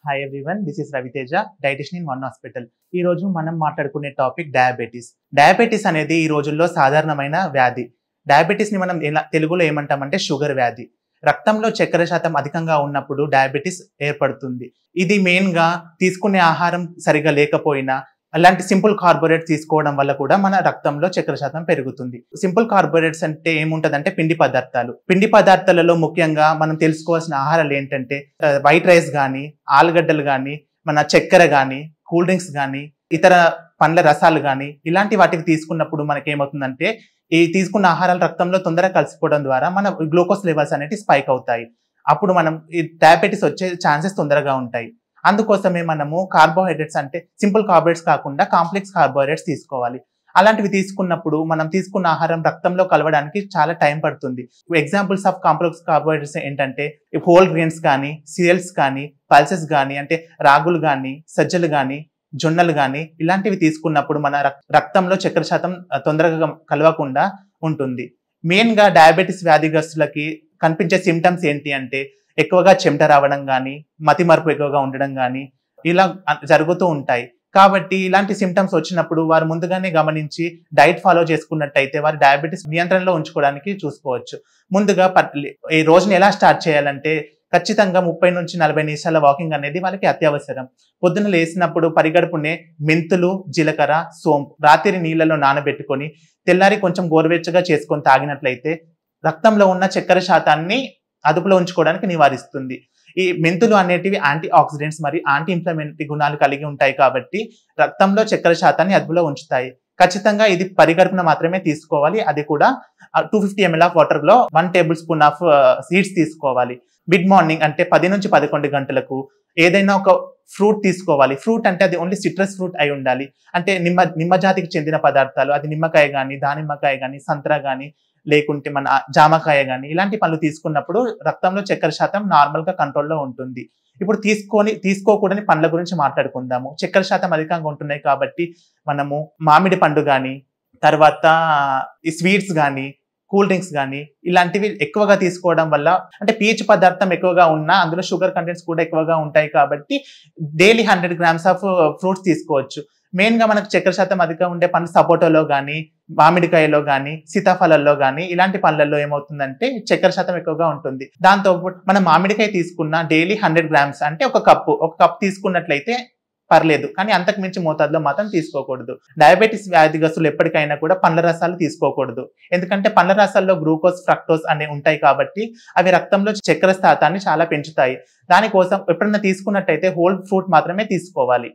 Hi everyone, this is Raviteja, dietitian in one hospital. ఈ రోజు మనం మాట్లాడుకునే టాపిక్ డయాబెటీస్. డయాబెటీస్ అనేది ఈ రోజుల్లో సాధారణమైన వ్యాధి. డయాబెటీస్ ని మనం తెలుగులో ఏమంటామంటే షుగర్ వ్యాధి. రక్తంలో చక్కెర శాతం అధికంగా ఉన్నప్పుడు డయాబెటీస్ ఏర్పడుతుంది. ఇది మెయిన్ గా తీసుకునే ఆహారం సరిగా లేకపోయినా అలాంటి సింపుల్ కార్బోహైడ్రేట్స్ తీసుకోవడం వల్ల కూడా మన రక్తంలో చక్కెర శాతం పెరుగుతుంది. సింపుల్ కార్బోహైడ్రేట్స్ అంటే ఏముంటదంటే పిండి పదార్థాలు. పిండి పదార్థాలలో ముఖ్యంగా మనం తెలుసుకోవాల్సిన ఆహారాలు ఏంటంటే వైట్ రైస్ గానీ, ఆలుగడ్డలు గానీ, మన చక్కెర గానీ, కూల్ డ్రింక్స్ గానీ, ఇతర పండ్ల రసాలు గానీ ఇలాంటి వాటికి తీసుకున్నప్పుడు మనకేమవుతుందంటే ఈ తీసుకున్న ఆహారాలు రక్తంలో తొందరగా కలిసిపోవడం ద్వారా మన గ్లూకోజ్ లెవెల్స్ అనేవి స్పైక్ అవుతాయి. అప్పుడు మనం ఈ డయాబెటీస్ వచ్చే ఛాన్సెస్ తొందరగా ఉంటాయి. అందుకోసమే మనము కార్బోహైడ్రేట్స్ అంటే సింపుల్ కార్బోహైడ్రేట్స్ కాకుండా కాంప్లెక్స్ కార్బోహైడ్రేట్స్ తీసుకోవాలి. అలాంటివి తీసుకున్నప్పుడు మనం తీసుకున్న ఆహారం రక్తంలో కలవడానికి చాలా టైం పడుతుంది. ఎగ్జాంపుల్స్ ఆఫ్ కాంప్లెక్స్ కార్బోహైడ్రేట్స్ ఏంటంటే హోల్ గ్రెయిన్స్ కానీ, సిరియల్స్ కానీ, పల్సెస్ కానీ అంటే రాగులు కానీ, సజ్జలు కానీ, జొన్నలు కానీ ఇలాంటివి తీసుకున్నప్పుడు మన రక్తంలో చక్కెర శాతం తొందరగా కలవకుండా ఉంటుంది. మెయిన్ గా డయాబెటీస్ వ్యాధిగ్రస్తులకి కనిపించే సిమ్టమ్స్ ఏంటి అంటే ఎక్కువగా చెమట రావడం కానీ, మతిమరుపు ఎక్కువగా ఉండడం కానీ ఇలా జరుగుతూ ఉంటాయి. కాబట్టి ఇలాంటి సిమ్టమ్స్ వచ్చినప్పుడు వారు ముందుగానే గమనించి డైట్ ఫాలో చేసుకున్నట్టయితే వారి డయాబెటీస్ నియంత్రణలో ఉంచుకోవడానికి చూసుకోవచ్చు. ముందుగా ఈ రోజుని ఎలా స్టార్ట్ చేయాలంటే ఖచ్చితంగా 30 నుంచి 40 నిమిషాల వాకింగ్ అనేది వాళ్ళకి అత్యవసరం. పొద్దున లేసినప్పుడు పరిగడుపునే మెంతులు, జీలకర్ర, సోంపు రాత్రి నీళ్ళలో నానబెట్టుకొని తెల్లారి కొంచెం గోరువెచ్చగా చేసుకొని తాగినట్లయితే రక్తంలో ఉన్న చక్కెర శాతాన్ని అదుపులో ఉంచుకోవడానికి నివారిస్తుంది. ఈ మెంతులు అనేటివి యాంటీ ఆక్సిడెంట్స్ మరియు యాంటీ ఇన్ఫ్లమేటరీ గుణాలు కలిగి ఉంటాయి కాబట్టి రక్తంలో చక్కెర శాతాన్ని అదుపులో ఉంచుతాయి. ఖచ్చితంగా ఇది పరిగడుపున మాత్రమే తీసుకోవాలి. అది కూడా 250 ml ఆఫ్ వాటర్ లో 1 టేబుల్ స్పూన్ ఆఫ్ సీడ్స్ తీసుకోవాలి. మిడ్ మార్నింగ్ అంటే 10 నుంచి 11 గంటలకు ఏదైనా ఒక ఫ్రూట్ తీసుకోవాలి. ఫ్రూట్ అంటే అది ఓన్లీ సిట్రస్ ఫ్రూట్ అయి ఉండాలి. అంటే నిమ్మ జాతికి చెందిన పదార్థాలు, అది నిమ్మకాయ కానీ, దానిమ్మకాయ కానీ, సంత్రా కానీ, లేకుంటే మన జామకాయ కానీ ఇలాంటి పళ్ళు తీసుకున్నప్పుడు రక్తంలో చక్కెర శాతం నార్మల్ గా కంట్రోల్లో ఉంటుంది. ఇప్పుడు తీసుకోకూడని పండ్ల గురించి మాట్లాడుకుందాము. చక్కెర శాతం అధికంగా ఉంటున్నాయి కాబట్టి మనము మామిడి పండు కానీ, తర్వాత ఈ స్వీట్స్ కానీ, కూల్ డ్రింక్స్ కానీ ఇలాంటివి ఎక్కువగా తీసుకోవడం వల్ల అంటే పీచు పదార్థం ఎక్కువగా ఉన్నా అందులో షుగర్ కంటెంట్స్ కూడా ఎక్కువగా ఉంటాయి కాబట్టి డైలీ 100 grams ఆఫ్ ఫ్రూట్స్ తీసుకోవచ్చు. మెయిన్ గా మనకు చక్కెర శాతం అధికంగా ఉండే పండ్లు సపోటాలో కానీ, మామిడికాయలో కానీ, సీతాఫలాల్లో కానీ ఇలాంటి పండ్లలో ఏమవుతుందంటే చక్కెర శాతం ఎక్కువగా ఉంటుంది. దాంతో మనం మామిడికాయ తీసుకున్న డైలీ 100 grams అంటే ఒక కప్ తీసుకున్నట్లయితే పర్లేదు, కానీ అంతకు మించి మోతాదులో మాత్రం తీసుకోకూడదు. డయాబెటీస్ వ్యాధిగ్రస్తులు ఎప్పటికైనా కూడా పండ్ల రసాలు తీసుకోకూడదు. ఎందుకంటే పండ్ల రసాల్లో గ్లూకోజ్, ఫ్రక్టోజ్ అనే ఉంటాయి కాబట్టి అవి రక్తంలో చక్కెర శాతాన్ని చాలా పెంచుతాయి. దానికోసం ఎప్పుడన్నా తీసుకున్నట్టయితే హోల్ ఫ్రూట్ మాత్రమే తీసుకోవాలి.